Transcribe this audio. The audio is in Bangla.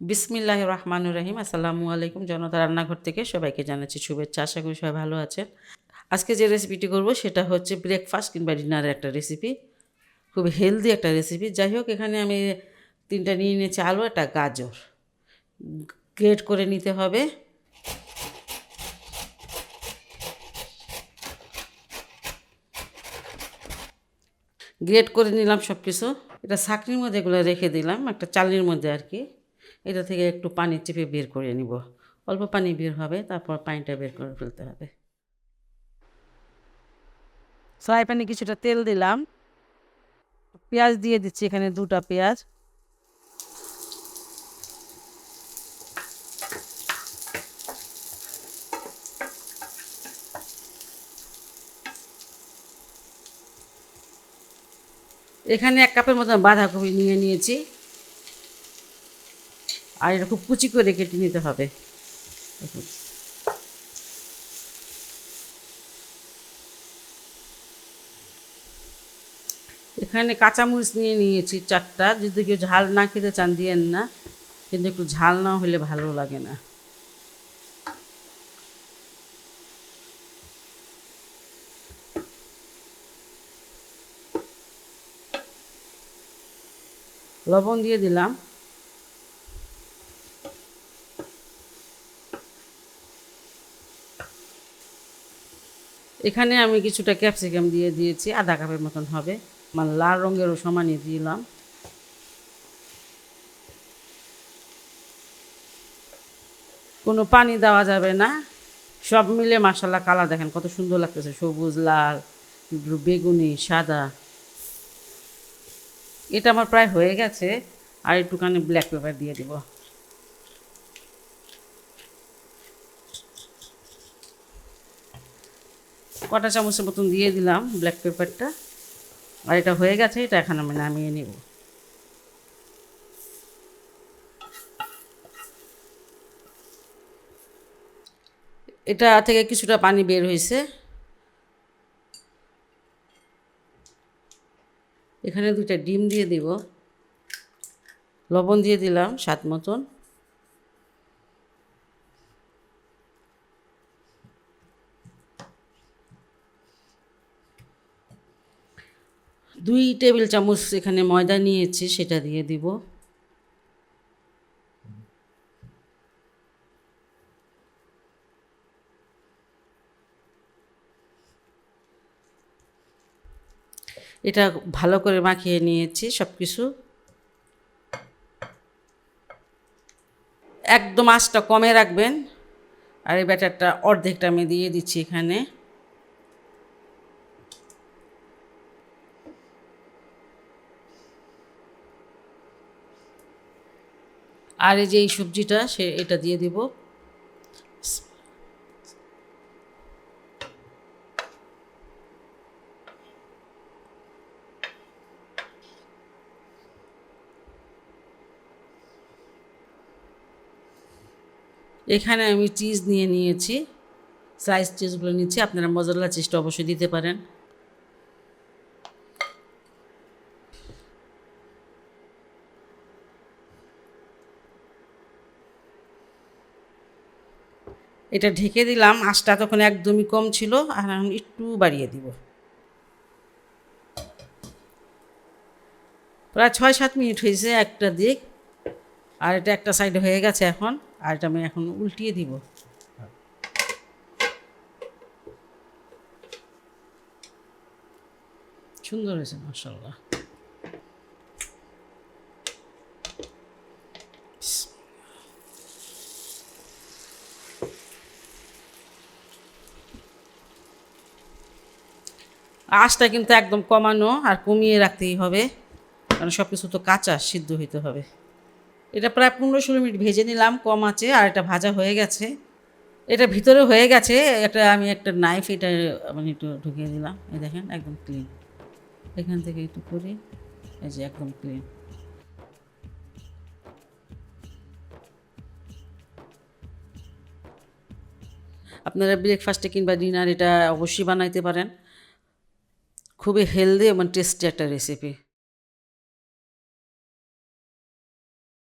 বিসমিল্লাহির রহমানির রহিম। আসসালামু আলাইকুম। জনতা রান্নাঘর থেকে সবাইকে জানাচ্ছি শুভেচ্ছা। আশা করি সবাই ভালো আছেন। আজকে যে রেসিপিটি করব সেটা হচ্ছে ব্রেকফাস্ট কিংবা ডিনারের একটা রেসিপি, খুব হেলদি একটা রেসিপি। যাই হোক, এখানে আমি 3টা নিয়ে নিয়েছি আলু, একটা গাজর গ্রেট করে নিতে হবে। গ্রেট করে নিলাম সব কিছু। এটা ছাঁকনির মধ্যে এগুলো রেখে দিলাম, একটা চালনির মধ্যে আর কি। এটা থেকে একটু পানি চেপে বের করে নিব। অল্প পানি বের হবে, তারপর পানিটা বের করে ফেলতে হবে। ফ্রাই প্যানে কিছুটা তেল দিলাম, পেঁয়াজ দিয়ে দিচ্ছি এখানে 2টা পেঁয়াজ। এখানে 1 কাপের মতো বাঁধাকপি নিয়ে নিয়েছি, আর এটা খুব কুচি করে কেটে নিতে হবে। এখানে কাঁচামরিচ নিয়ে নিয়েছি 4টা। যদি কেউ ঝাল না খেতে চান দিয়েন না, কিন্তু একটু ঝাল না হলে ভালো লাগে না। লবণ দিয়ে দিলাম। এখানে আমি কিছুটা ক্যাপসিকাম দিয়ে দিয়েছি, আধা কাপের মতন হবে, মানে লাল রঙেরও সমানই দিলাম। কোনো পানি দেওয়া যাবে না। সব মিলে মাশাআল্লাহ কালার দেখেন কত সুন্দর লাগতেছে, সবুজ, লাল, বেগুনি, সাদা। এটা আমার প্রায় হয়ে গেছে, আর একটুখানি ব্ল্যাক পেপার দিয়ে দিব। কটা চামচের মতন দিয়ে দিলাম ব্ল্যাক পেপারটা। আর এটা হয়ে গেছে, এটা এখন আমি নামিয়ে নেব। এটা থেকে কিছুটা পানি বের হয়েছে। এখানে 2টা ডিম দিয়ে দিব, লবণ দিয়ে দিলাম স্বাদ মতন। দুই টেবিল চামচ এখানে ময়দা নিয়েছি, সেটা দিয়ে দিব। এটা ভালো করে মাখিয়ে নিয়েছি সব কিছু। একদম আঁচটা কমে রাখবেন। আর এই ব্যাটারটা অর্ধেকটা আমি দিয়ে দিচ্ছি এখানে। আর এই যে এই সবজিটা এটা দিয়ে দিব। এখানে আমি চিজ নিয়ে নিয়েছি, স্লাইস চিজগুলো নিচ্ছি। আপনারা মজরেলা চিজটা অবশ্যই দিতে পারেন। এটা ঢেকে দিলাম, আঁচটা তখন একদমই কম ছিল, আর এখন একটু বাড়িয়ে দিব। প্রায় 6-7 মিনিট হয়েছে একটা দিক, আর এটা একটা সাইডে হয়ে গেছে এখন। আর এটা আমি এখন উল্টিয়ে দিব। সুন্দর হয়েছে মাশাআল্লাহ। আঁচটা কিন্তু একদম কমানো আর কমিয়ে রাখতেই হবে, কারণ সব কিছু তো কাঁচা, সিদ্ধ হইতে হবে। এটা প্রায় 15-16 মিনিট ভেজে নিলাম কম আঁচে, আর এটা ভাজা হয়ে গেছে। এটা ভিতরে হয়ে গেছে। আমি একটা নাইফ এটা মানে একটু ঢুকিয়ে দিলাম। এই দেখেন একদম ক্লিন। এখান থেকে একটু করি, এই যে একদম ক্লিন। আপনারা ব্রেকফাস্টে কিংবা ডিনার এটা অবশ্যই বানাইতে পারেন। খুবই হেলদি এবং টেস্টি একটা রেসিপি।